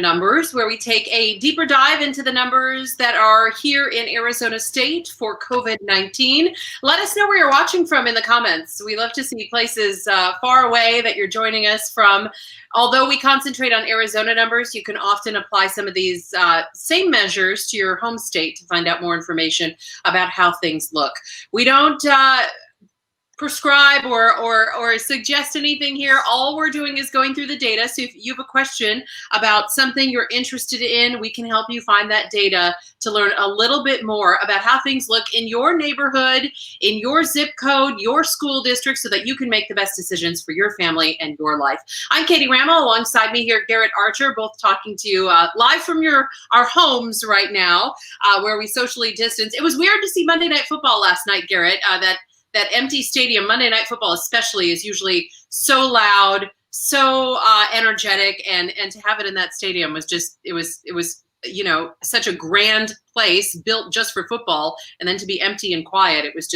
Numbers, where we take a deeper dive into the numbers that are here in Arizona State for COVID-19. Let us know where you're watching from in the comments. We love to see places far away that you're joining us from. Although we concentrate on Arizona numbers, you can often apply some of these same measures to your home state to find out more information about how things look. We don't prescribe or suggest anything here. All we're doing is going through the data. So if you have a question about something you're interested in, we can help you find that data to learn a little bit more about how things look in your neighborhood, in your zip code, your school district, so that you can make the best decisions for your family and your life. I'm Katie Raml. Alongside me here, Garrett Archer, both talking to you live from our homes right now, where we socially distance. It was weird to see Monday Night Football last night, Garrett. That empty stadium, Monday Night Football especially, is usually so loud, so energetic, and to have it in that stadium was just, it was such a grand place built just for football, and then to be empty and quiet, it was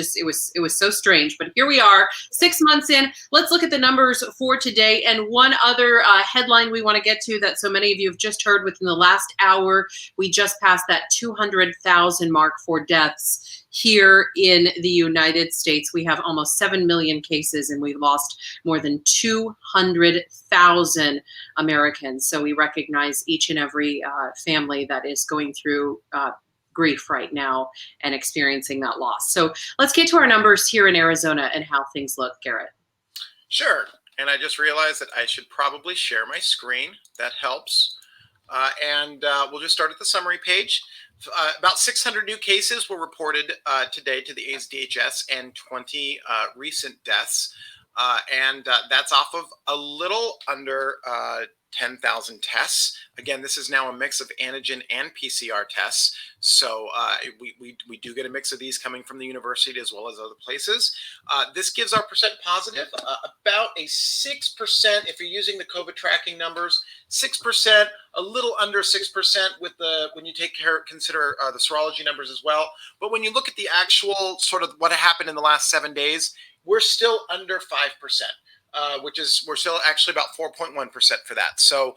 so strange. But here we are, 6 months in. Let's look at the numbers for today. And one other headline we want to get to that so many of you have just heard: within the last hour, we just passed that 200,000 mark for deaths here in the United States. We have almost 7 million cases, and we've lost more than 200,000 Americans. So we recognize each and every family that is going through grief right now and experiencing that loss. So let's get to our numbers here in Arizona and how things look, Garrett. Sure. And I just realized that I should probably share my screen. That helps. We'll just start at the summary page. About 600 new cases were reported today to the ASDHS, and 20 recent deaths. That's off of a little under 10,000 tests. Again, this is now a mix of antigen and PCR tests. So we do get a mix of these coming from the university as well as other places. This gives our percent positive about a 6%, if you're using the COVID tracking numbers, 6%, a little under 6% with when you consider the serology numbers as well. But when you look at the actual sort of what happened in the last 7 days, we're still under 5%. We're still actually about 4.1% for that. So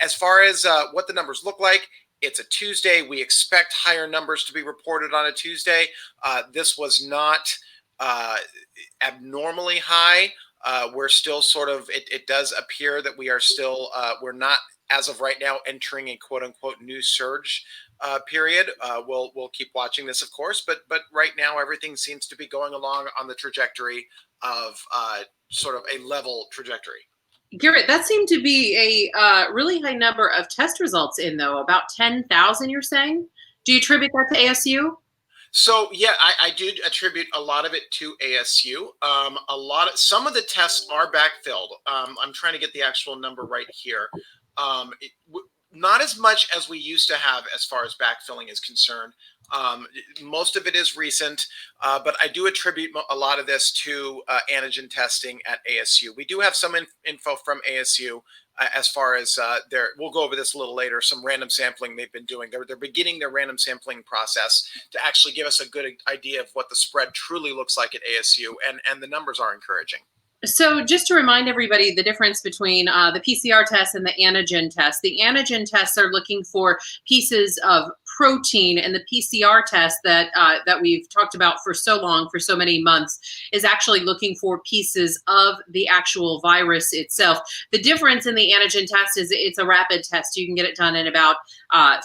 as far as what the numbers look like, it's a Tuesday. We expect higher numbers to be reported on a Tuesday. This was not abnormally high. We're still sort of, it does appear that we are still, we're not, as of right now, entering a quote unquote new surge period. We'll keep watching this, of course, but right now everything seems to be going along on the trajectory of sort of a level trajectory. Garrett, that seemed to be a really high number of test results in, though, about 10,000, you're saying? Do you attribute that to ASU? So yeah, I do attribute a lot of it to ASU. Some of the tests are backfilled. I'm trying to get the actual number right here. Not as much as we used to have as far as backfilling is concerned. Most of it is recent, but I do attribute a lot of this to antigen testing at ASU. We do have some info from ASU as far as we'll go over this a little later, some random sampling they've been doing. They're beginning their random sampling process to actually give us a good idea of what the spread truly looks like at ASU, and the numbers are encouraging. So just to remind everybody, the difference between the PCR test and the antigen test. The antigen tests are looking for pieces of protein, and the PCR test that we've talked about for so long, for so many months, is actually looking for pieces of the actual virus itself. The difference in the antigen test is it's a rapid test. You can get it done in about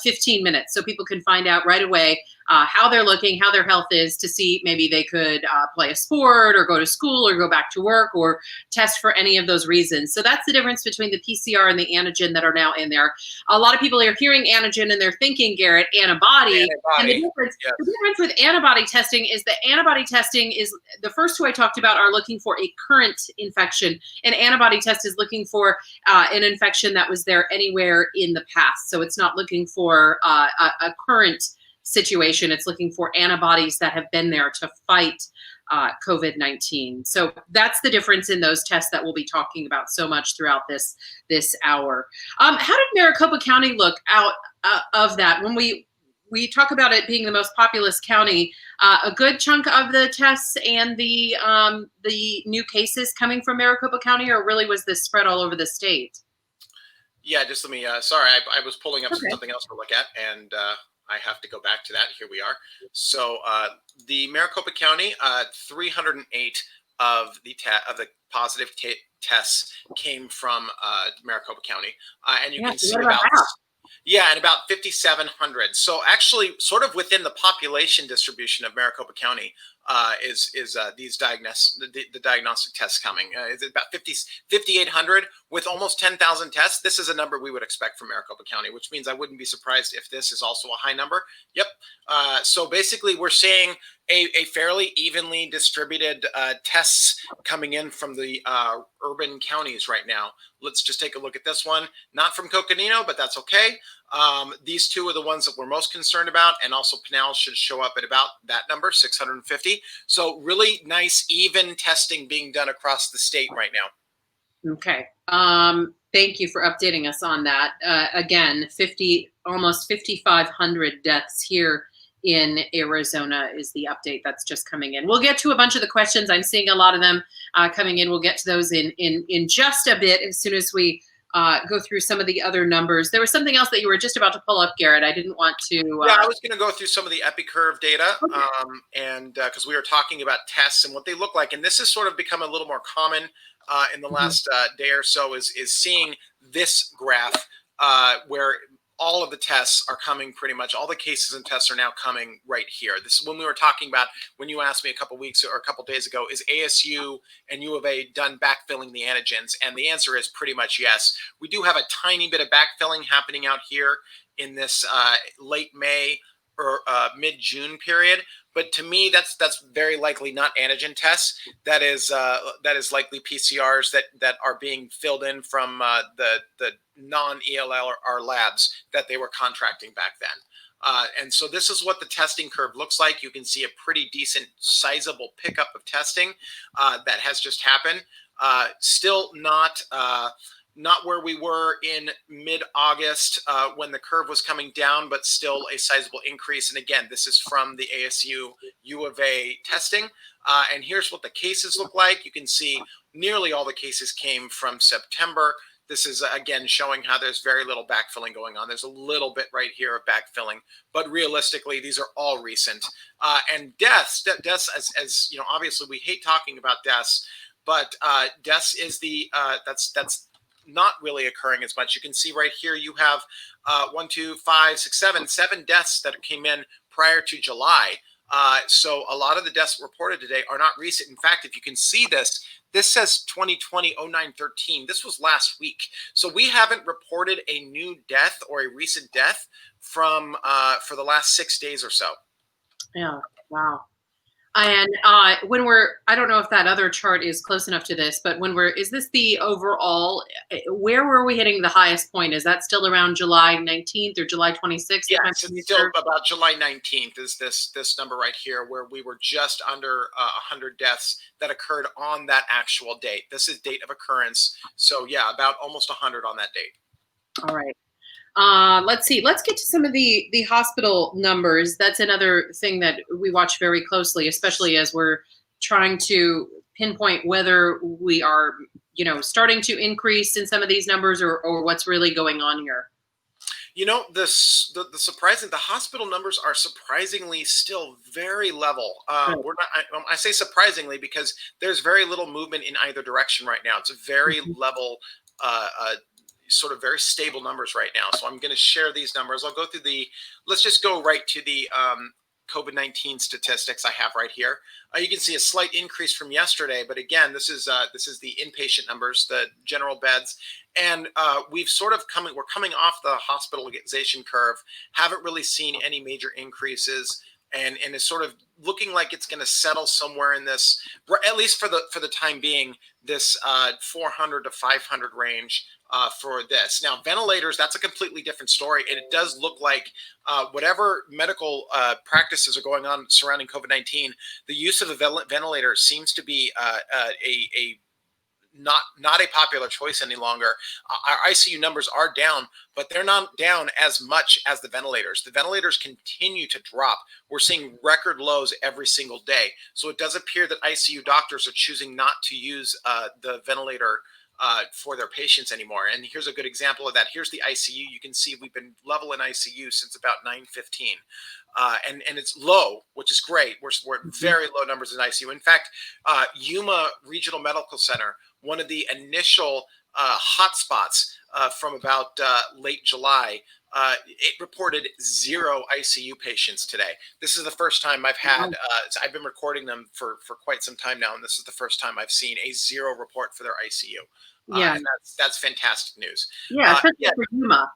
15 minutes, so people can find out right away how they're looking, how their health is, to see maybe they could play a sport or go to school or go back to work or test for any of those reasons. So that's the difference between the PCR and the antigen that are now in there. A lot of people are hearing antigen and they're thinking, Garrett, antibody. And the difference with antibody testing is that antibody testing is, the first two I talked about are looking for a current infection. An antibody test is looking for an infection that was there anywhere in the past. So it's not looking for a current situation. It's looking for antibodies that have been there to fight COVID-19. So that's the difference in those tests that we'll be talking about so much throughout this hour. How did Maricopa County look out of that? When we talk about it being the most populous county, a good chunk of the tests and the new cases coming from Maricopa County, or really was this spread all over the state? Yeah, just let me, sorry, I was pulling up Okay. something else to look at, and I have to go back to that. Here we are. So the Maricopa County, 308 of the positive tests came from Maricopa County. And you Yeah. can So see what about about, half? yeah, and about 5,700. So actually, sort of within the population distribution of Maricopa County is these the diagnostic tests coming. It's about 5,800 with almost 10,000 tests. This is a number we would expect from Maricopa County, which means I wouldn't be surprised if this is also a high number. Yep. So basically, we're seeing a fairly evenly distributed tests coming in from the urban counties right now. Let's just take a look at this one. Not from Coconino, but that's okay. These two are the ones that we're most concerned about, and also Pinal should show up at about that number, 650. So really nice, even testing being done across the state right now. Okay. Thank you for updating us on that. Again, almost 5,500 deaths here in Arizona is the update that's just coming in. We'll get to a bunch of the questions. I'm seeing a lot of them coming in. We'll get to those in just a bit as soon as we go through some of the other numbers. There was something else that you were just about to pull up, Garrett. I didn't want to. Yeah, I was going to go through some of the EpiCurve data, Okay. and because we were talking about tests and what they look like, and this has sort of become a little more common in the last day or so, is seeing this graph where all of the tests are coming, pretty much all the cases and tests are now coming right here. This is when we were talking about, when you asked me a couple weeks or a couple days ago, is ASU and U of A done backfilling the antigens? And the answer is pretty much yes. We do have a tiny bit of backfilling happening out here in this late May or mid-June period. But to me, that's very likely not antigen tests. That is likely PCRs that are being filled in from the non-ELR labs that they were contracting back then. And so this is what the testing curve looks like. You can see a pretty decent, sizable pickup of testing that has just happened. Still not where we were in mid-August when the curve was coming down, but still a sizable increase. And again, this is from the ASU U of A testing. And here's what the cases look like. You can see nearly all the cases came from September. This is, again, showing how there's very little backfilling going on. There's a little bit right here of backfilling, but realistically, these are all recent. And deaths, as you know, obviously we hate talking about deaths, but deaths is that's not really occurring as much. You can see right here, you have 7 deaths that came in prior to July. So a lot of the deaths reported today are not recent. In fact, if you can see this says 2020-09-13. This was last week. So we haven't reported a new death or a recent death from for the last 6 days or so. Yeah. Wow. And when I don't know if that other chart is close enough to this, but is this the overall, where were we hitting the highest point? Is that still around July 19th or July 26th? Yeah, it's still about July 19th is this number right here, where we were just under 100 deaths that occurred on that actual date. This is date of occurrence. So yeah, about almost 100 on that date. All right. Let's see. Let's get to some of the hospital numbers. That's another thing that we watch very closely, especially as we're trying to pinpoint whether we are, starting to increase in some of these numbers or what's really going on here. You know, the surprising, the hospital numbers are surprisingly still very level. We're not. I say surprisingly because there's very little movement in either direction right now. It's a very level. Sort of very stable numbers right now. So I'm going to share these numbers. I'll go through let's just go right to the COVID-19 statistics I have right here. You can see a slight increase from yesterday, but again, this is the inpatient numbers, the general beds. And we're coming off the hospitalization curve, haven't really seen any major increases. And it's sort of looking like it's going to settle somewhere in this, at least for the time being, this 400 to 500 range for this. Now, ventilators, that's a completely different story. And it does look like whatever medical practices are going on surrounding COVID-19, the use of a ventilator seems to be not a popular choice any longer. Our ICU numbers are down, but they're not down as much as the ventilators. The ventilators continue to drop. We're seeing record lows every single day. So it does appear that ICU doctors are choosing not to use the ventilator for their patients anymore. And here's a good example of that. Here's the ICU. You can see we've been level in ICU since about 9:15. And it's low, which is great. We're at very low numbers in ICU. In fact, Yuma Regional Medical Center, one of the initial hotspots from about late July, it reported 0 ICU patients today. This is the first time I've had, I've been recording them for quite some time now, and this is the first time I've seen a 0 report for their ICU. And that's fantastic news. Yeah, especially for Yuma.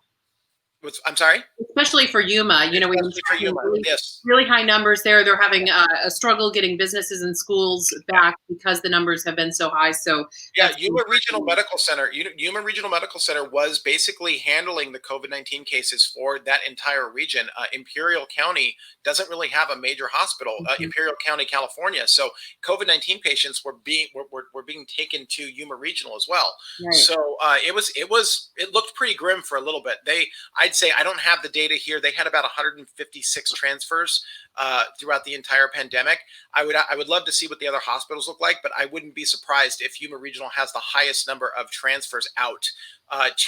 I'm sorry? Especially for Yuma, you know, really high numbers there. They're having a struggle getting businesses and schools back because the numbers have been so high. So yeah, Yuma Regional Medical Center. Yuma Regional Medical Center was basically handling the COVID-19 cases for that entire region. Imperial County doesn't really have a major hospital. Imperial County, California. So COVID-19 patients were being taken to Yuma Regional as well. Right. So it looked pretty grim for a little bit. I'd say, I don't have the data here. They had about 156 transfers throughout the entire pandemic. I would love to see what the other hospitals look like, but I wouldn't be surprised if Yuma Regional has the highest number of transfers out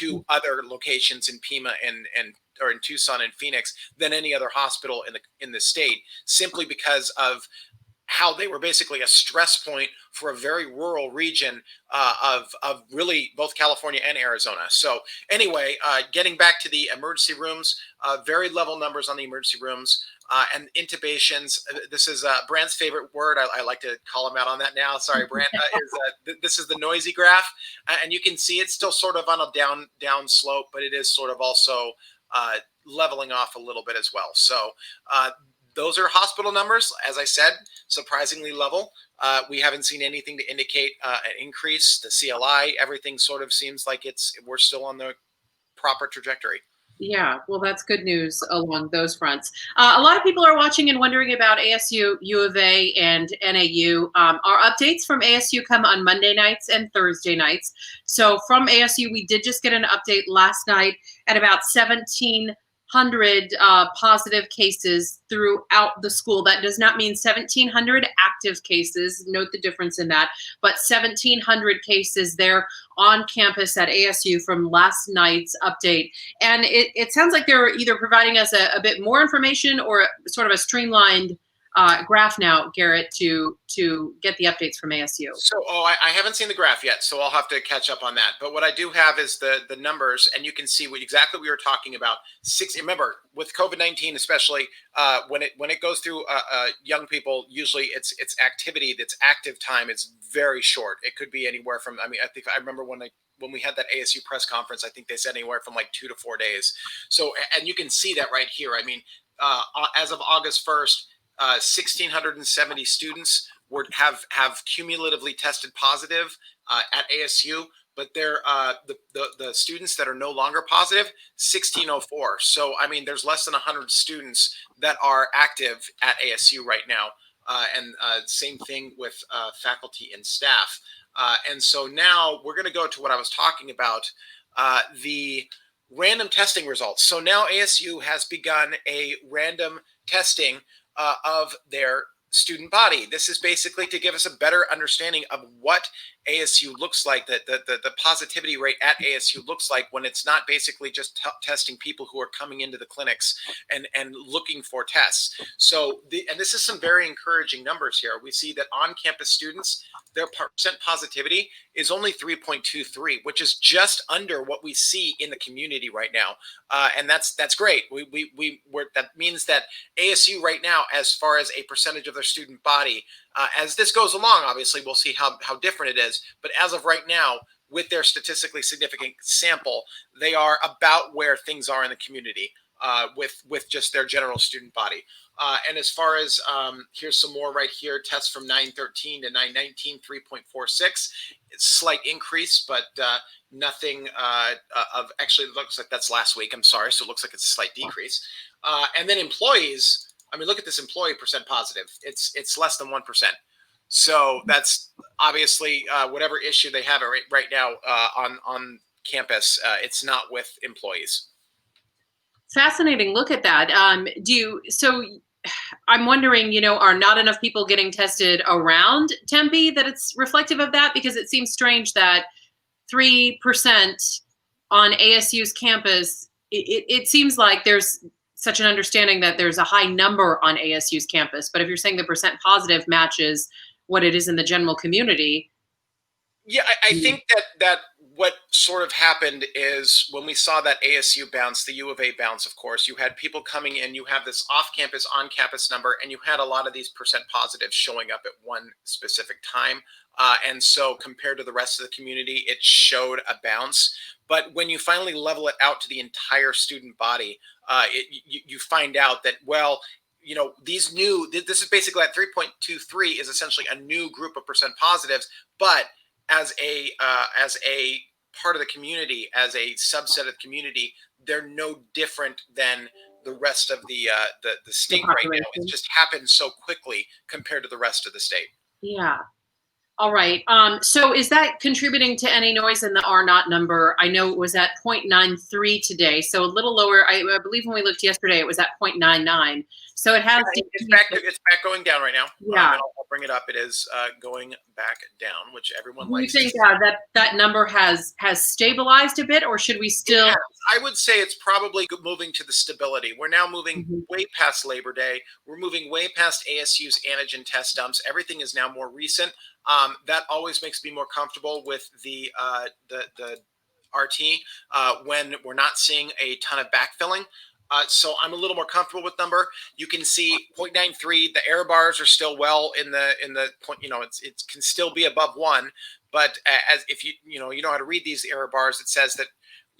to other locations in Pima or in Tucson and Phoenix than any other hospital in the state, simply because of how they were basically a stress point for a very rural region of really both California and Arizona. So anyway, getting back to the emergency rooms, very level numbers on the emergency rooms and intubations. This is Brand's favorite word. I like to call him out on that now. Sorry, Brand. This is the noisy graph, and you can see it's still sort of on a down slope, but it is sort of also leveling off a little bit as well. So those are hospital numbers, as I said, surprisingly level. We haven't seen anything to indicate an increase. The CLI, everything sort of seems like we're still on the proper trajectory. Yeah, well, that's good news along those fronts. A lot of people are watching and wondering about ASU, U of A, and NAU. Our updates from ASU come on Monday nights and Thursday nights. So from ASU, we did just get an update last night at about 1,700 positive cases throughout the school. That does not mean 1,700 active cases. Note the difference in that. But 1,700 cases there on campus at ASU from last night's update. And it sounds like they're either providing us a bit more information or sort of a streamlined graph now, Garrett, to get the updates from ASU. So, I haven't seen the graph yet, so I'll have to catch up on that. But what I do have is the numbers, and you can see exactly what we were talking about. Remember, with COVID-19, especially when it goes through young people, usually it's activity that's active time is very short. It could be anywhere from, I think I remember when we had that ASU press conference, I think they said anywhere from like 2 to 4 days. So, and you can see that right here. I mean, as of August 1st, 1,670 students have cumulatively tested positive at ASU, but they're the students that are no longer positive, 1,604. So I mean, there's less than 100 students that are active at ASU right now, and same thing with faculty and staff. And so now we're going to go to what I was talking about, the random testing results. So now ASU has begun a random testing of their student body. This is basically to give us a better understanding of what ASU looks like, the positivity rate at ASU looks like when it's not basically just testing people who are coming into the clinics and looking for tests. So, and this is some very encouraging numbers here. We see that on-campus students, their percent positivity is only 3.23, which is just under what we see in the community right now, and that's great. That means that ASU right now, as far as a percentage of their student body, as this goes along, obviously we'll see how different it is. But as of right now, with their statistically significant sample, they are about where things are in the community with just their general student body. And as far as, here's some more right here, tests from 9/13 to 9/19, 3.46. It's slight increase, but nothing actually, it looks like that's last week. I'm sorry. So it looks like it's a slight decrease. And then employees, I mean, look at this employee percent positive. It's less than 1%. So that's obviously whatever issue they have right now on campus, it's not with employees. Fascinating look at that. So I'm wondering, are not enough people getting tested around Tempe that it's reflective of that? Because it seems strange that 0.3% on ASU's campus, it seems like there's such an understanding that there's a high number on ASU's campus. But if you're saying the percent positive matches what it is in the general community. Yeah, I think that what sort of happened is when we saw that ASU bounce, the U of A bounce, of course, you had people coming in, you have this off-campus, on-campus number, and you had a lot of these percent positives showing up at one specific time. And so compared to the rest of the community, it showed a bounce. But when you finally level it out to the entire student body, you find out that, well, this is basically at 3.23 is essentially a new group of percent positives, but as a part of the community, as a subset of the community, they're no different than the rest of the state right now. It just happened so quickly compared to the rest of the state. Yeah. All right. So is that contributing to any noise in the R naught number? I know it was at 0.93 today, so a little lower. I believe when we looked yesterday, it was at 0.99. So it has. It's back going down right now. Yeah. I'll bring it up. It is going back down, which everyone likes. Do you think that number has stabilized a bit, or should we still? Yeah, I would say it's probably moving to the stability. We're now moving way past Labor Day. We're moving way past ASU's antigen test dumps. Everything is now more recent. That always makes me more comfortable with the RT when we're not seeing a ton of backfilling. So I'm a little more comfortable with number. You can see 0.93. The error bars are still well in the point. It can still be above 1. But as if you know how to read these error bars, it says that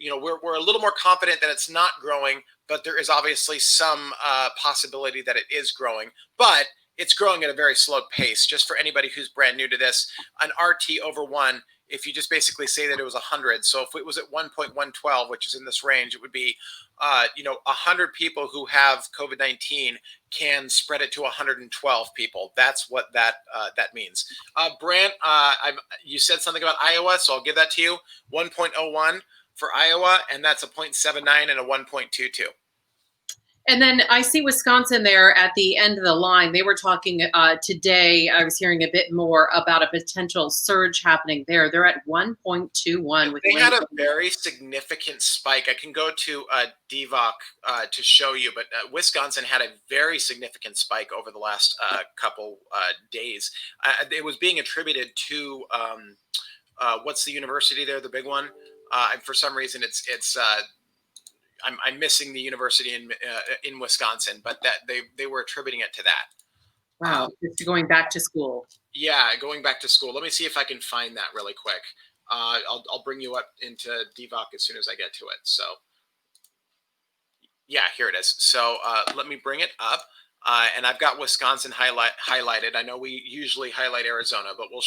we're a little more confident that it's not growing, but there is obviously some possibility that it is growing. But it's growing at a very slow pace. Just for anybody who's brand new to this, an RT over 1. If you just basically say that it was 100, so if it was at 1.112, which is in this range, it would be, 100 people who have COVID-19 can spread it to 112 people. That's what that means. Brant, you said something about Iowa, so I'll give that to you. 1.01 for Iowa, and that's a 0.79 and a 1.22. And then I see Wisconsin there at the end of the line. They were talking today. I was hearing a bit more about a potential surge happening there. They're at 1.21. They had a very significant spike. I can go to DVOC to show you, but Wisconsin had a very significant spike over the last couple days. It was being attributed to what's the university there, the big one? And for some reason, it's I'm missing the university in Wisconsin, but that they were attributing it to that. Wow, it's going back to school. Yeah, going back to school. Let me see if I can find that really quick. I'll bring you up into DVOC as soon as I get to it. So, yeah, here it is. So let me bring it up, and I've got Wisconsin highlighted. I know we usually highlight Arizona, but we'll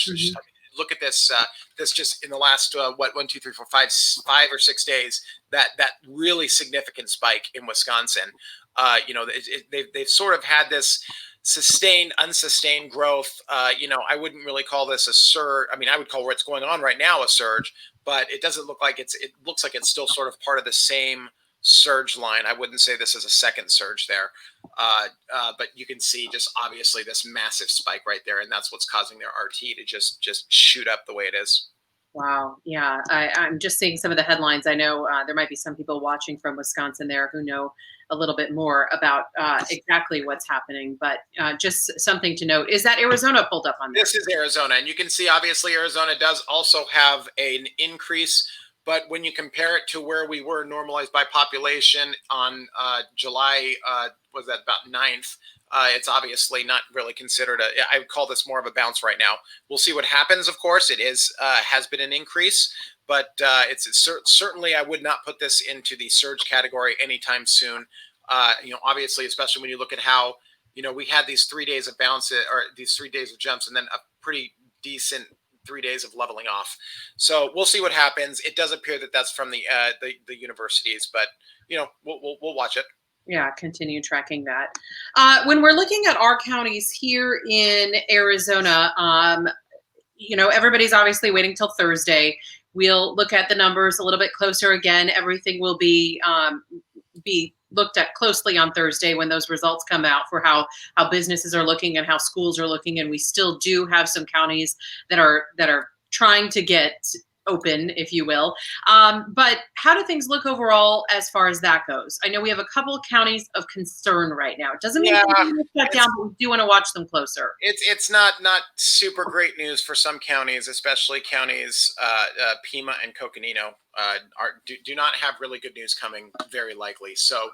look at this. This just in the last 1, 2, 3, 4, 5 or 6 days. That really significant spike in Wisconsin. They've sort of had this sustained, unsustained growth. I wouldn't really call this a surge. I mean, I would call what's going on right now a surge, but it doesn't look like it looks like it's still sort of part of the same surge line. I wouldn't say this is a second surge there. But you can see just obviously this massive spike right there, and that's what's causing their RT to just shoot up the way it is. Wow. Yeah. I'm just seeing some of the headlines. I know there might be some people watching from Wisconsin there who know a little bit more about exactly what's happening, but just something to note is that Arizona pulled up on this. This is Arizona, and you can see obviously Arizona does also have an increase, but when you compare it to where we were normalized by population on July, was that about 9th? It's obviously not really considered I would call this more of a bounce right now. We'll see what happens. Of course, it has been an increase, but it's certainly I would not put this into the surge category anytime soon. Obviously, especially when you look at how we had these 3 days of bounce or these 3 days of jumps, and then a pretty decent 3 days of leveling off. So we'll see what happens. It does appear that that's from the universities, but we'll watch it. Yeah, continue tracking that. When we're looking at our counties here in Arizona, everybody's obviously waiting till Thursday. We'll look at the numbers a little bit closer again. Everything will be looked at closely on Thursday when those results come out for how businesses are looking and how schools are looking. And we still do have some counties that are trying to get open, if you will. But how do things look overall as far as that goes? I know we have a couple of counties of concern right now. It doesn't mean things are going to shut down, but we do want to watch them closer. It's not super great news for some counties, especially counties Pima and Coconino do not have really good news coming, very likely. So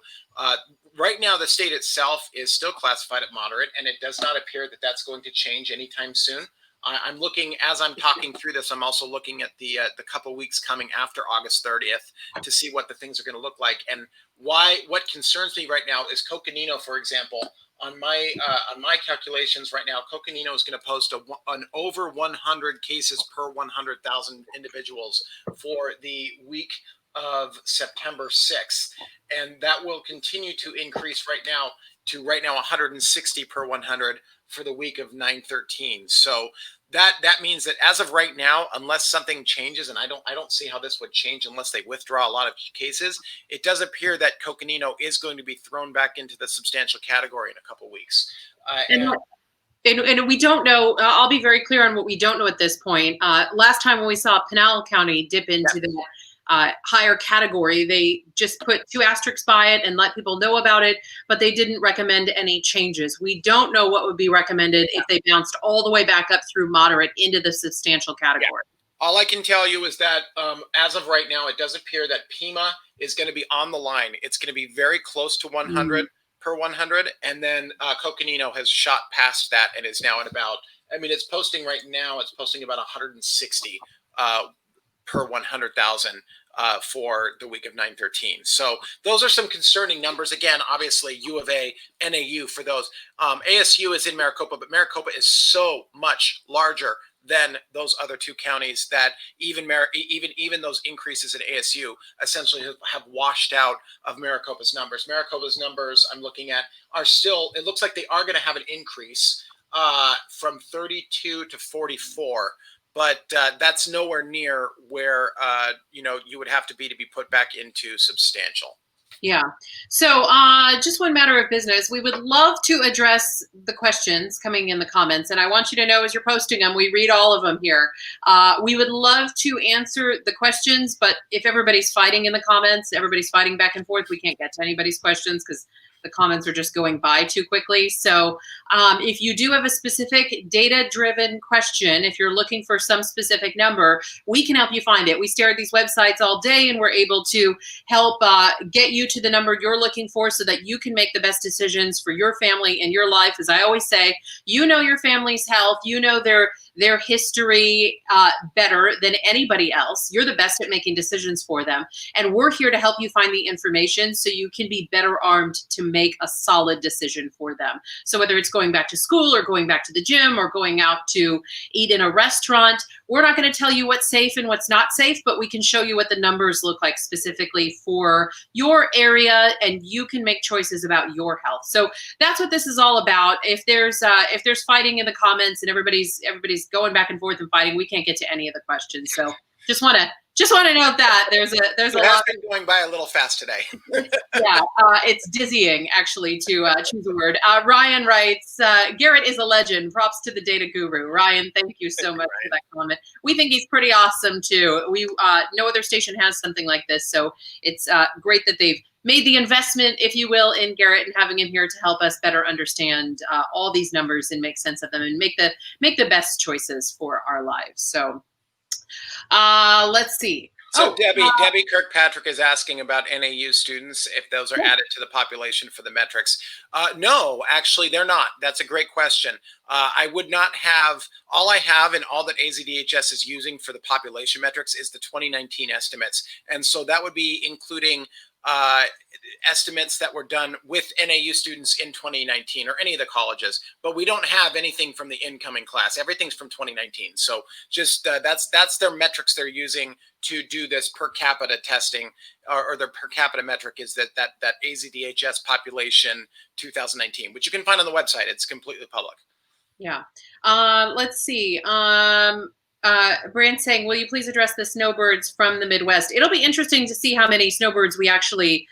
right now, the state itself is still classified at moderate, and it does not appear that that's going to change anytime soon. I'm looking, as I'm talking through this, I'm also looking at the couple weeks coming after August 30th to see what the things are going to look like. And what concerns me right now is Coconino, for example. On my calculations right now, Coconino is going to post an over 100 cases per 100,000 individuals for the week of September 6th. And that will continue to increase right now to 160 per 100 for the week of 9/13. So that means that as of right now, unless something changes, and I don't see how this would change unless they withdraw a lot of cases, it does appear that Coconino is going to be thrown back into the substantial category in a couple weeks. And we don't know. I'll be very clear on what we don't know at this point. Last time when we saw Pinal County dip into the higher category, they just put 2 asterisks by it and let people know about it, but they didn't recommend any changes. We don't know what would be recommended if they bounced all the way back up through moderate into the substantial category. Yeah. All I can tell you is that as of right now, it does appear that Pima is going to be on the line. It's going to be very close to 100 per 100, and then Coconino has shot past that and is now at about, it's posting right now, it's posting about 160 per 100,000 for the week of 9/13. So those are some concerning numbers. Again, obviously U of A, NAU for those. ASU is in Maricopa, but Maricopa is so much larger than those other 2 counties that even those increases in ASU essentially have washed out of Maricopa's numbers. Maricopa's numbers I'm looking at are still, it looks like they are going to have an increase from 32 to 44. But that's nowhere near where you would have to be put back into substantial. Yeah. So just one matter of business. We would love to address the questions coming in the comments. And I want you to know as you're posting them, we read all of them here. We would love to answer the questions, but if everybody's fighting in the comments, everybody's fighting back and forth, we can't get to anybody's questions because the comments are just going by too quickly. So if you do have a specific data-driven question, if you're looking for some specific number, we can help you find it. We stare at these websites all day and we're able to help get you to the number you're looking for so that you can make the best decisions for your family and your life. As I always say, you know your family's health, you know their history better than anybody else. You're the best at making decisions for them. And we're here to help you find the information so you can be better armed to make a solid decision for them. So whether it's going back to school or going back to the gym or going out to eat in a restaurant, we're not going to tell you what's safe and what's not safe, but we can show you what the numbers look like specifically for your area, and you can make choices about your health. So that's what this is all about. If there's fighting in the comments and everybody's going back and forth and fighting, we can't get to any of the questions. So just want to note that there's a lot. Has been going by a little fast today. Yeah, it's dizzying actually to choose a word. Ryan writes, Garrett is a legend. Props to the data guru. Ryan, thank you so much for that comment. We think he's pretty awesome too. We no other station has something like this, so it's great that they've made the investment, if you will, in Garrett and having him here to help us better understand all these numbers and make sense of them and make the best choices for our lives. So let's see. So Debbie Kirkpatrick is asking about NAU students, if those are added to the population for the metrics. No, actually they're not. That's a great question. I would not have, all I have and all that AZDHS is using for the population metrics is the 2019 estimates. And so that would be including estimates that were done with NAU students in 2019 or any of the colleges, but we don't have anything from the incoming class. Everything's from 2019. So just that's their metrics they're using to do this per capita testing, or their per capita metric is that AZDHS population 2019, which you can find on the website. It's completely public. Yeah. Let's see. Brand saying, will you please address the snowbirds from the Midwest? It'll be interesting to see how many snowbirds we actually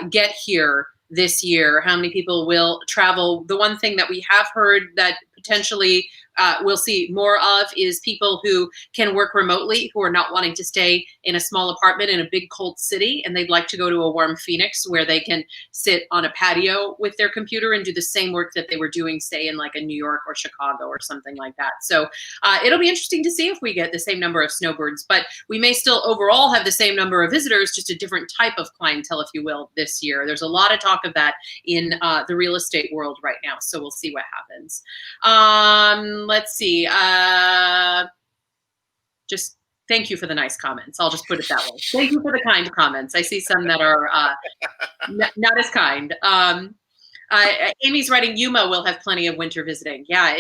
get here this year, how many people will travel. The one thing that we have heard that potentially we'll see more of is people who can work remotely, who are not wanting to stay in a small apartment in a big cold city, and they'd like to go to a warm Phoenix where they can sit on a patio with their computer and do the same work that they were doing, say, in like a New York or Chicago or something like that. So it'll be interesting to see if we get the same number of snowbirds, but we may still overall have the same number of visitors, just a different type of clientele, if you will, this year. There's a lot of talk of that in the real estate world right now, so we'll see what happens. Let's see. Just thank you for the nice comments. I'll just put it that way. Thank you for the kind comments. I see some that are not as kind. Amy's writing, Yuma will have plenty of winter visiting. Yeah,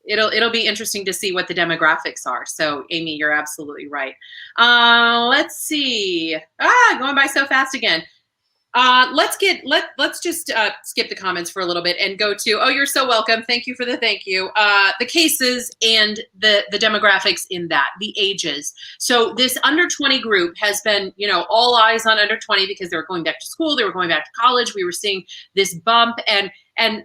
it'll be interesting to see what the demographics are. So Amy, you're absolutely right. Let's see. Going by so fast again. Let's just skip the comments for a little bit and go to, oh, you're so welcome. Thank you for the thank you. The cases and the demographics in that, the ages. So this under 20 group has been, all eyes on under 20 because they were going back to school, they were going back to college. We were seeing this bump, and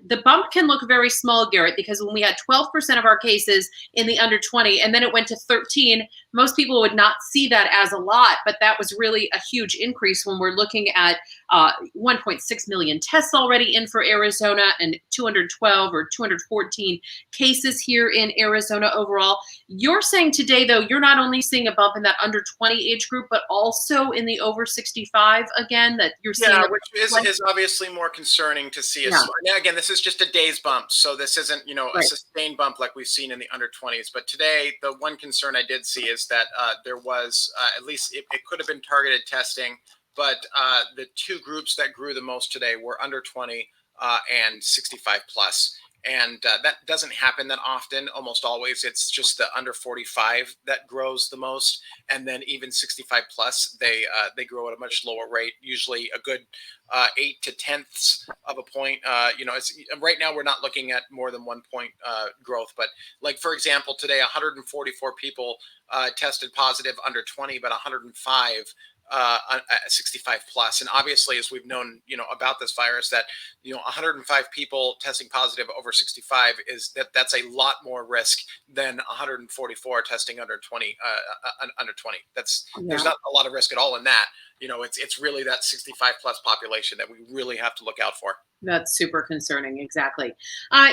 the bump can look very small, Garrett, because when we had 12% of our cases in the under 20 and then it went to 13, most people would not see that as a lot, but that was really a huge increase when we're looking at 1.6 million tests already in for Arizona and 212 or 214 cases here in Arizona overall. You're saying today, though, you're not only seeing a bump in that under 20 age group, but also in the over 65 again, that you're seeing. Yeah, which is obviously more concerning to see. Now, again, this is just a day's bump, so this isn't, a sustained bump like we've seen in the under 20s. But today, the one concern I did see is that there was, at least it could have been targeted testing, but the two groups that grew the most today were under 20 and 65 plus. And that doesn't happen that often. Almost always, it's just the under 45 that grows the most, and then even 65 plus, they grow at a much lower rate. Usually, a good 8 to 10ths of a point. It's right now we're not looking at more than 1 point growth, but like for example, today 144 people tested positive under 20, but 105. 65 plus. And obviously, as we've known, about this virus, that, 105 people testing positive over 65 that's a lot more risk than 144 testing under 20, under 20. There's not a lot of risk at all in that. It's really that 65 plus population that we really have to look out for. That's super concerning. Exactly.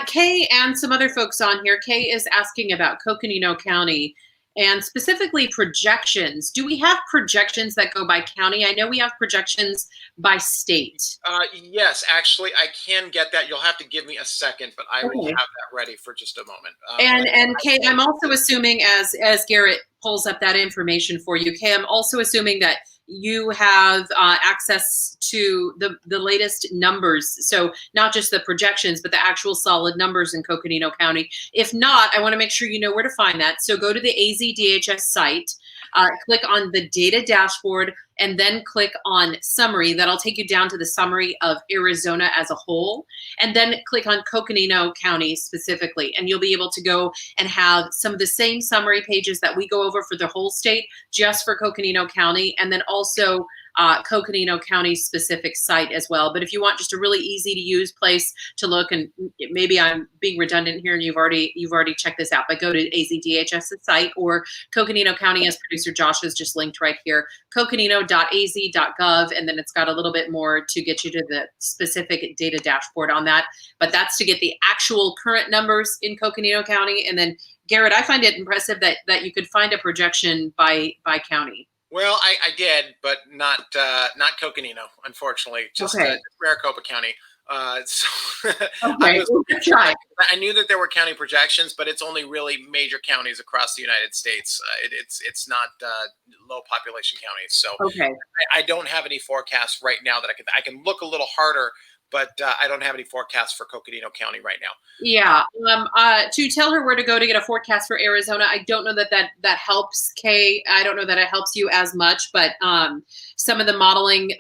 Kay and some other folks on here. Kay is asking about Coconino County and specifically projections. Do we have projections that go by county? I know we have projections by state. Yes, actually, I can get that. You'll have to give me a second, but I will have that ready for just a moment. And Kay, I'm also assuming as Garrett pulls up that information for you, Kay, I'm also assuming that you have access to the latest numbers. So not just the projections, but the actual solid numbers in Coconino County. If not, I want to make sure you know where to find that. So go to the AZDHS site, click on the data dashboard, and then click on summary. That'll take you down to the summary of Arizona as a whole. And then click on Coconino County specifically. And you'll be able to go and have some of the same summary pages that we go over for the whole state, just for Coconino County. And then also Coconino County specific site as well. But if you want just a really easy to use place to look, and maybe I'm being redundant here and you've already checked this out, but go to AZDHS's site or Coconino County, as producer Josh has just linked right here, coconino.az.gov, and then it's got a little bit more to get you to the specific data dashboard on that. But that's to get the actual current numbers in Coconino County. And then Garrett, I find it impressive that you could find a projection by county. Well, I did, but not Coconino, unfortunately. Just Maricopa County. I knew that there were county projections, but it's only really major counties across the United States. It's not low population counties. So I don't have any forecasts right now that I can look a little harder, but I don't have any forecasts for Coconino County right now. Yeah. To tell her where to go to get a forecast for Arizona, I don't know that helps, Kay. I don't know that it helps you as much, but some of the modeling,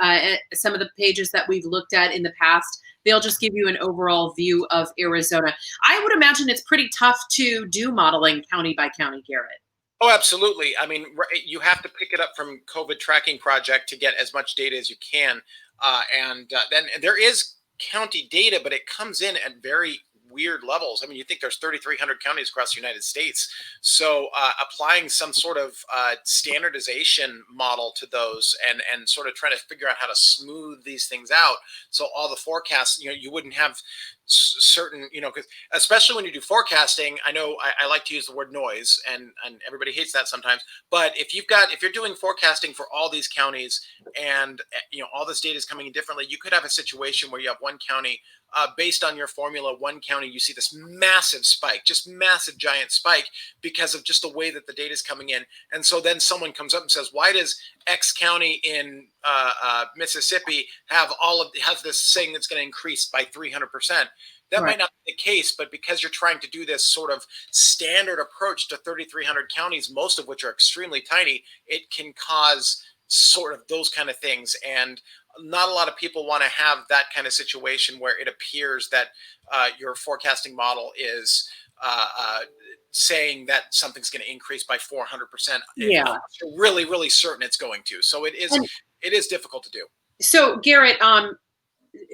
some of the pages that we've looked at in the past, they'll just give you an overall view of Arizona. I would imagine it's pretty tough to do modeling county by county, Garrett. Oh, absolutely. I mean, you have to pick it up from COVID Tracking Project to get as much data as you can. And then there is county data, but it comes in at very weird levels. I mean, you think there's 3,300 counties across the United States. So applying some sort of standardization model to those and sort of trying to figure out how to smooth these things out. So all the forecasts, you wouldn't have certain, because especially when you do forecasting, I know I like to use the word noise, and everybody hates that sometimes. But if you're doing forecasting for all these counties, and all this data is coming in differently, you could have a situation where you have one county, based on your formula, one county, you see this massive spike, just massive giant spike because of just the way that the data is coming in. And so then someone comes up and says, why does X county in Mississippi has this thing that's going to increase by 300%? That might not be the case, but because you're trying to do this sort of standard approach to 3,300 counties, most of which are extremely tiny, it can cause sort of those kind of things. And not a lot of people want to have that kind of situation where it appears that your forecasting model is saying that something's going to increase by 400%. Yeah. You're really, really certain it's going to. So it is difficult to do. So Garrett,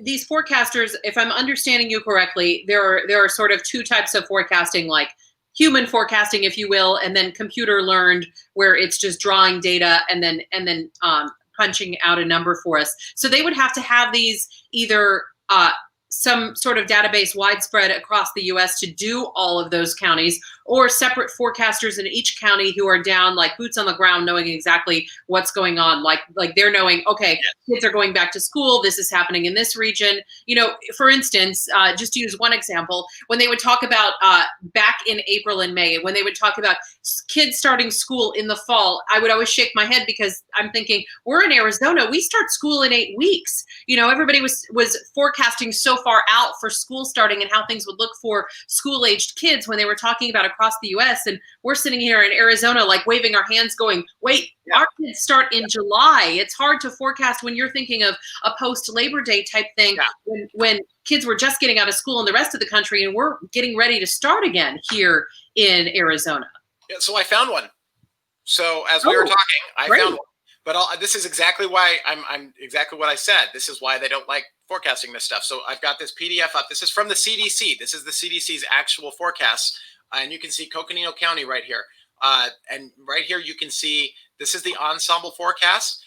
these forecasters, if I'm understanding you correctly, there are sort of two types of forecasting, like human forecasting, if you will, and then computer learned, where it's just drawing data and then punching out a number for us. So they would have to have these either some sort of database widespread across the US to do all of those counties, or separate forecasters in each county who are down, like boots on the ground, knowing exactly what's going on. Like they're knowing, okay, kids are going back to school, this is happening in this region. For instance, just to use one example, when they would talk about back in April and May, when they would talk about kids starting school in the fall, I would always shake my head, because I'm thinking, we're in Arizona, we start school in 8 weeks. Everybody was forecasting so far out for school starting and how things would look for school-aged kids when they were talking about across the US, and we're sitting here in Arizona like waving our hands going, wait, our kids start in July. It's hard to forecast when you're thinking of a post-Labor Day type thing, when kids were just getting out of school in the rest of the country, and we're getting ready to start again here in Arizona. Yeah, so I found one. So as we were talking, I found one. But this is exactly why I'm exactly what I said. This is why they don't like forecasting this stuff. So I've got this PDF up. This is from the CDC. This is the CDC's actual forecasts. And you can see Coconino County right here. And right here, you can see this is the ensemble forecast.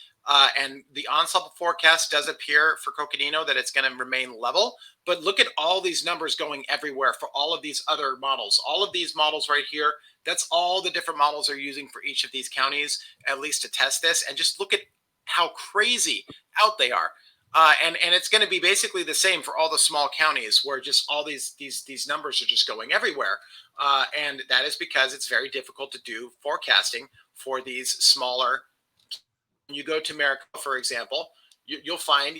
And the ensemble forecast does appear for Coconino that it's going to remain level. But look at all these numbers going everywhere for all of these other models. All of these models right here, that's all the different models they're using for each of these counties, at least to test this. And just look at how crazy out they are. And it's going to be basically the same for all the small counties, where just all these numbers are just going everywhere. And that is because it's very difficult to do forecasting for these smaller. When you go to Maricopa, for example, you'll find,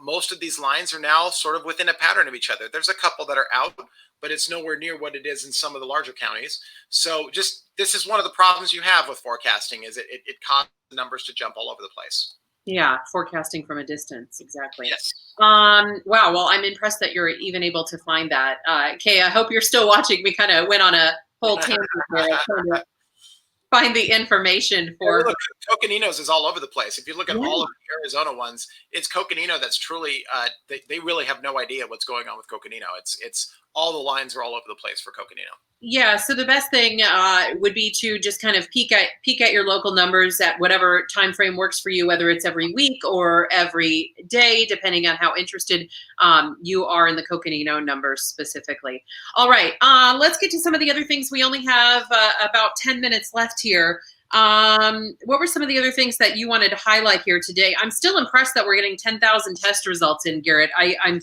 most of these lines are now sort of within a pattern of each other. There's a couple that are out, but it's nowhere near what it is in some of the larger counties. So this is one of the problems you have with forecasting, is it causes the numbers to jump all over the place. Yeah, forecasting from a distance, exactly. Yes. Wow, well, I'm impressed that you're even able to find that. Kay, I hope you're still watching. We kind of went on a whole tangent there, trying to find the information for. Look, Coconino's is all over the place. If you look at all of the Arizona ones, it's Coconino that's truly, they really have no idea what's going on with Coconino. It's all the lines are all over the place for Coconino. Yeah, so the best thing would be to just kind of peek at your local numbers at whatever time frame works for you, whether it's every week or every day, depending on how interested you are in the Coconino numbers specifically. All right, let's get to some of the other things. We only have about 10 minutes left here. What were some of the other things that you wanted to highlight here today? I'm still impressed that we're getting 10,000 test results in, Garrett. I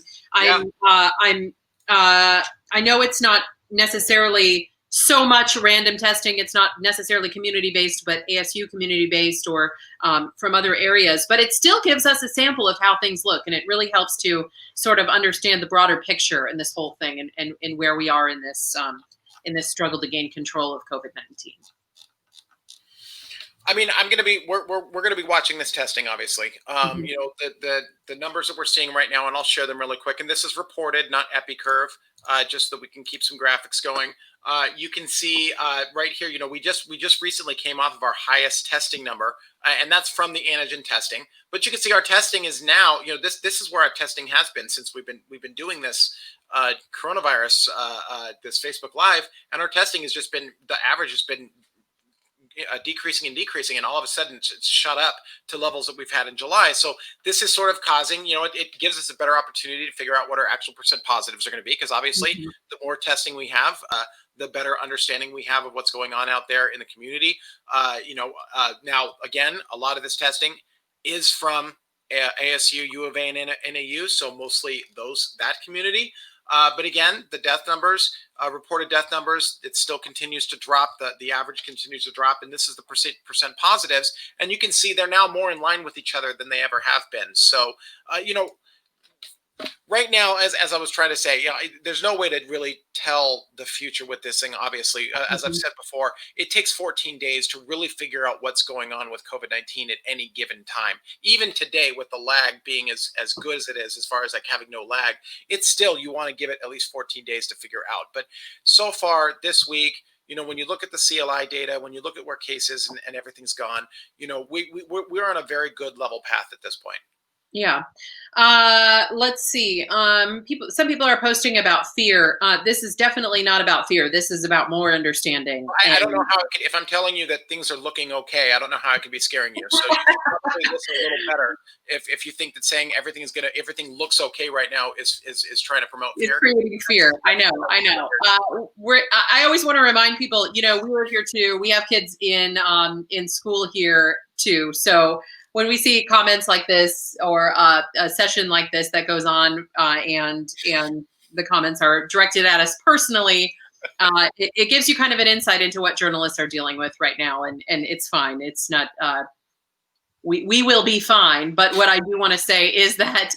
know it's not necessarily so much random testing. It's not necessarily community-based, but ASU community-based, or from other areas. But it still gives us a sample of how things look, and it really helps to sort of understand the broader picture in this whole thing, and where we are in this struggle to gain control of COVID-19. I mean, we're going to be watching this testing, obviously. The numbers that we're seeing right now, and I'll share them really quick. And this is reported, not EpiCurve, just so that we can keep some graphics going. You can see right here, we just recently came off of our highest testing number, and that's from the antigen testing. But you can see our testing is now, this is where our testing has been since we've been doing this coronavirus, this Facebook Live, and our testing has just been, the average has been decreasing and decreasing, and all of a sudden it's shot up to levels that we've had in July. So this is sort of causing, it gives us a better opportunity to figure out what our actual percent positives are going to be, because obviously the more testing we have, the better understanding we have of what's going on out there in the community. Now, again, a lot of this testing is from ASU, U of A, and NAU, so mostly that community. But again, the death numbers, reported death numbers, it still continues to drop. The average continues to drop, and this is the percent positives. And you can see they're now more in line with each other than they ever have been. So, right now, as I was trying to say, there's no way to really tell the future with this thing. Obviously, as I've said before, it takes 14 days to really figure out what's going on with COVID-19 at any given time. Even today, with the lag being as good as it is, as far as like having no lag, it's still, you want to give it at least 14 days to figure out. But so far this week, when you look at the CLI data, when you look at where cases and everything's gone, we're on a very good level path at this point. Yeah. Let's see. Some people are posting about fear. This is definitely not about fear. This is about more understanding. I don't know how if I'm telling you that things are looking okay, I don't know how I can be scaring you. So you should probably listen a little better if you think that saying everything looks okay right now is trying to promote fear. It's creating fear. I know. I always want to remind people, we live here too. We have kids in school here too. So when we see comments like this or a session like this that goes on and the comments are directed at us personally, it gives you kind of an insight into what journalists are dealing with right now. And it's fine. It's not, we will be fine. But what I do want to say is that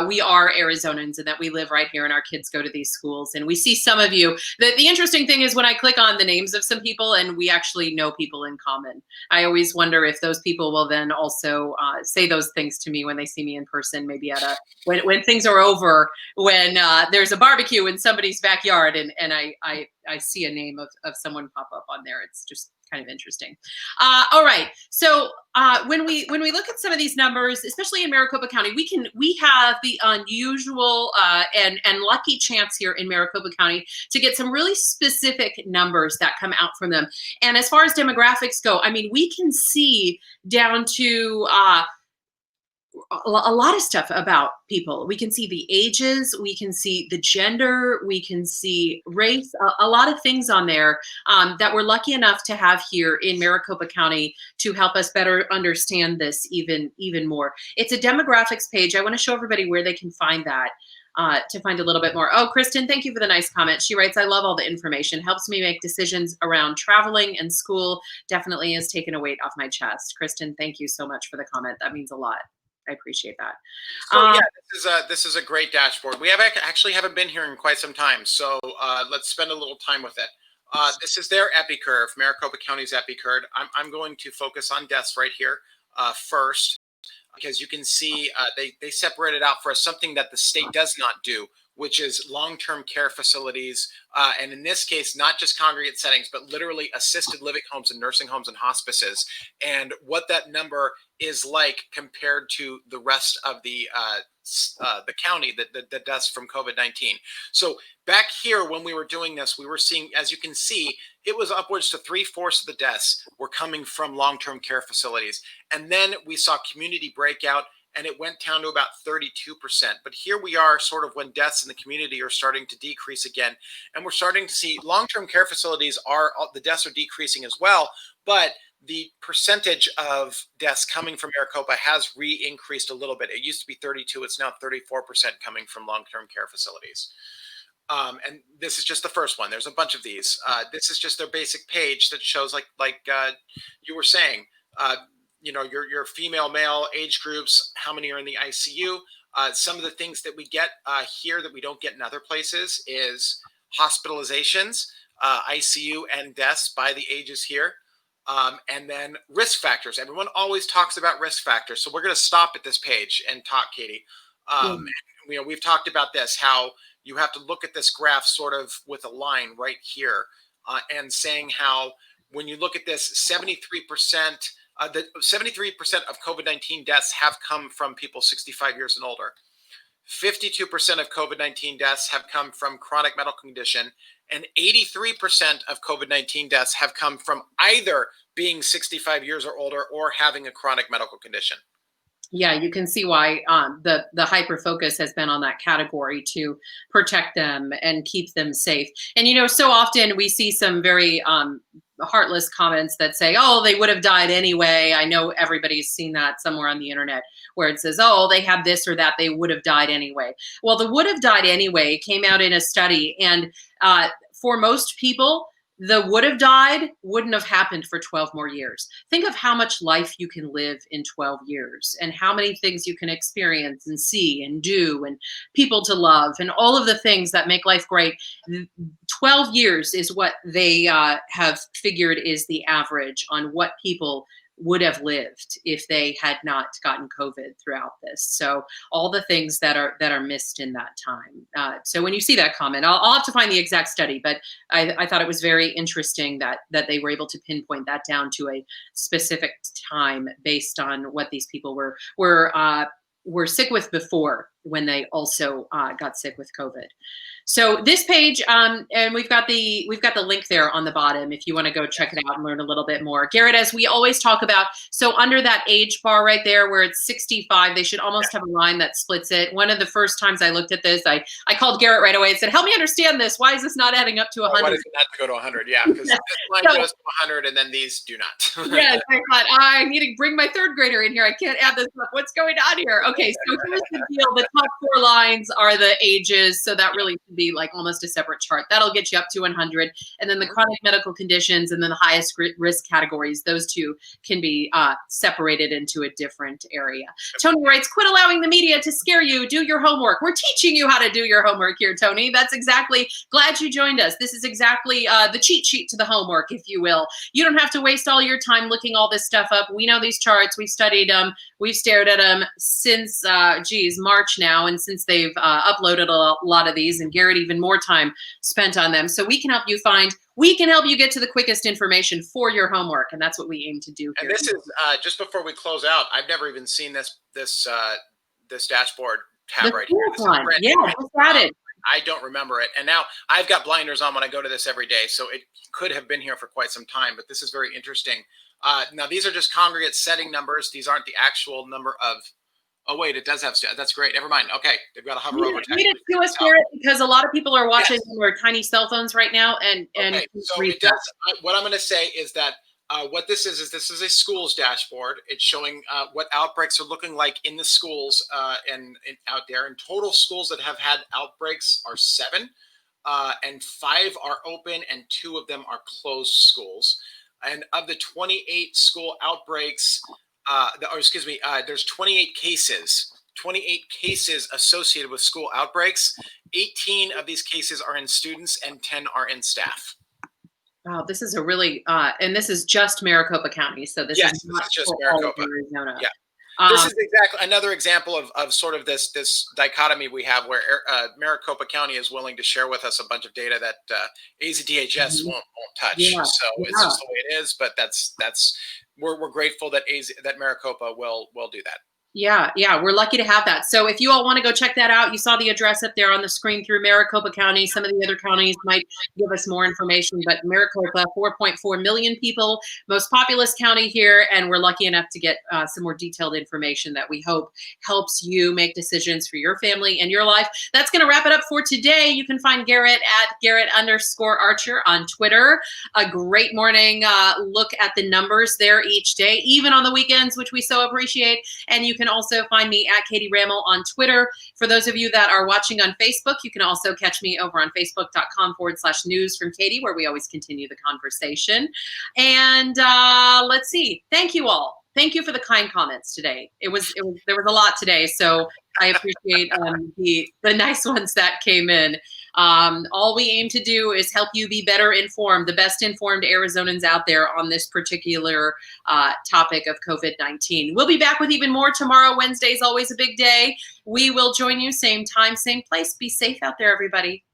we are Arizonans and that we live right here and our kids go to these schools. And we see some of you. The interesting thing is when I click on the names of some people and we actually know people in common, I always wonder if those people will then also say those things to me when they see me in person, maybe at when things are over, when there's a barbecue in somebody's backyard and I see a name of someone pop up on there. It's just kind of interesting. All right. So when we look at some of these numbers, especially in Maricopa County, we have the unusual and lucky chance here in Maricopa County to get some really specific numbers that come out from them. And as far as demographics go, I mean, we can see down to a lot of stuff about people. We can see the ages, we can see the gender, we can see race, a lot of things on there that we're lucky enough to have here in Maricopa County to help us better understand this even more. It's a demographics page. I want to show everybody where they can find that. To find a little bit more. Oh, Kristen, thank you for the nice comment. She writes, I love all the information. Helps me make decisions around traveling and school. Definitely has taken a weight off my chest. Kristen, thank you so much for the comment. That means a lot. I appreciate that. So this is a great dashboard. We haven't been here in quite some time, so let's spend a little time with it. This is their epi curve, Maricopa County's epi curve. I'm going to focus on deaths right here first, because you can see they separated out for us something that the state does not do, which is long-term care facilities, and in this case, not just congregate settings, but literally assisted living homes and nursing homes and hospices, and what that number is like compared to the rest of the county, the deaths from COVID-19. So back here, when we were doing this, we were seeing, as you can see, it was upwards to 3/4 of the deaths were coming from long-term care facilities. And then we saw community breakout, and it went down to about 32%. But here we are sort of when deaths in the community are starting to decrease again. And we're starting to see long-term care facilities the deaths are decreasing as well, but the percentage of deaths coming from Maricopa has increased a little bit. It used to be 32, it's now 34% coming from long-term care facilities. And this is just the first one. There's a bunch of these. This is just their basic page that shows, like you were saying, your female, male, age groups, how many are in the ICU. Some of the things that we get here that we don't get in other places is hospitalizations, ICU, and deaths by the ages here. And then risk factors. Everyone always talks about risk factors. So we're going to stop at this page and talk, Katie. We've talked about this, how you have to look at this graph sort of with a line right here and saying how when you look at this, 73%, the 73% of COVID-19 deaths have come from people 65 years and older. 52% of COVID-19 deaths have come from chronic medical condition, and 83% of COVID-19 deaths have come from either being 65 years or older or having a chronic medical condition. Yeah, you can see why the hyper focus has been on that category to protect them and keep them safe. And, you know, so often we see some very heartless comments that say, oh, they would have died anyway. I know everybody's seen that somewhere on the internet where it says, oh, they have this or that, they would have died anyway. Well, the would have died anyway came out in a study. And for most people, the would have died wouldn't have happened for 12 more years. Think of how much life you can live in 12 years and how many things you can experience and see and do and people to love and all of the things that make life great. 12 years is what they have figured is the average on what people would have lived if they had not gotten COVID throughout this. So all the things that are missed in that time. So when you see that comment, I'll have to find the exact study, but I thought it was very interesting that they were able to pinpoint that down to a specific time based on what these people were sick with before when they also got sick with COVID. So this page, and we've got the link there on the bottom if you want to go check it out and learn a little bit more. Garrett, as we always talk about, so under that age bar right there where it's 65, they should almost have a line that splits it. One of the first times I looked at this, I called Garrett right away and said, help me understand this. Why is this not adding up to 100? Why does it not go to 100? Yeah, because this line goes to 100 and then these do not. Yes, I thought, I need to bring my third grader in here. I can't add this up. What's going on here? Okay, so here's the deal. The top 4 lines are the ages, so that really should be like almost a separate chart. That'll get you up to 100. And then the chronic medical conditions and then the highest risk categories, those two can be separated into a different area. Tony writes, quit allowing the media to scare you. Do your homework. We're teaching you how to do your homework here, Tony. That's exactly, glad you joined us. This is exactly the cheat sheet to the homework, if you will. You don't have to waste all your time looking all this stuff up. We know these charts. We've studied them. We've stared at them since, March now. And since they've uploaded a lot of these, and Garrett even more time spent on them. So we can help you get to the quickest information for your homework. And that's what we aim to do here. And this is, just before we close out, I've never even seen this dashboard tab right here. Yeah, just got it. I don't remember it. And now I've got blinders on when I go to this every day. So it could have been here for quite some time, but this is very interesting. Now these are just congregate setting numbers. These aren't the actual number of, oh wait, it does have, that's great. Never mind. Okay. They've got to hover over. Read it to us, Garrett, because a lot of people are watching on their tiny cell phones right now. And so it does, what I'm going to say is that what this is this is a schools dashboard. It's showing what outbreaks are looking like in the schools and out there. And total schools that have had outbreaks are 7, and 5 are open, and 2 of them are closed schools. And of the 28 school outbreaks, there's 28 cases. 28 cases associated with school outbreaks. 18 of these cases are in students, and 10 are in staff. Wow, this is a really, and this is just Maricopa County. So this is not just Maricopa, Arizona. Yeah. This is exactly another example of sort of this dichotomy we have where Maricopa County is willing to share with us a bunch of data that AZDHS won't touch. Yeah. So it's just the way it is. But we're grateful that Maricopa will do that. Yeah, we're lucky to have that. So if you all want to go check that out, you saw the address up there on the screen through Maricopa County. Some of the other counties might give us more information, but Maricopa, 4.4 million people, most populous county here, and we're lucky enough to get some more detailed information that we hope helps you make decisions for your family and your life. That's going to wrap it up for today. You can find Garrett at Garrett_Archer on Twitter. A great morning look at the numbers there each day, even on the weekends, which we so appreciate. And you can also find me at Katie Raml on Twitter. For those of you that are watching on Facebook, you can also catch me over on facebook.com/news from Katie, where we always continue the conversation. And let's see. Thank you all. Thank you for the kind comments today. There was a lot today, so I appreciate the nice ones that came in. All we aim to do is help you be better informed, the best informed Arizonans out there on this particular topic of COVID-19. We'll be back with even more tomorrow. Wednesday is always a big day. We will join you same time, same place. Be safe out there, everybody.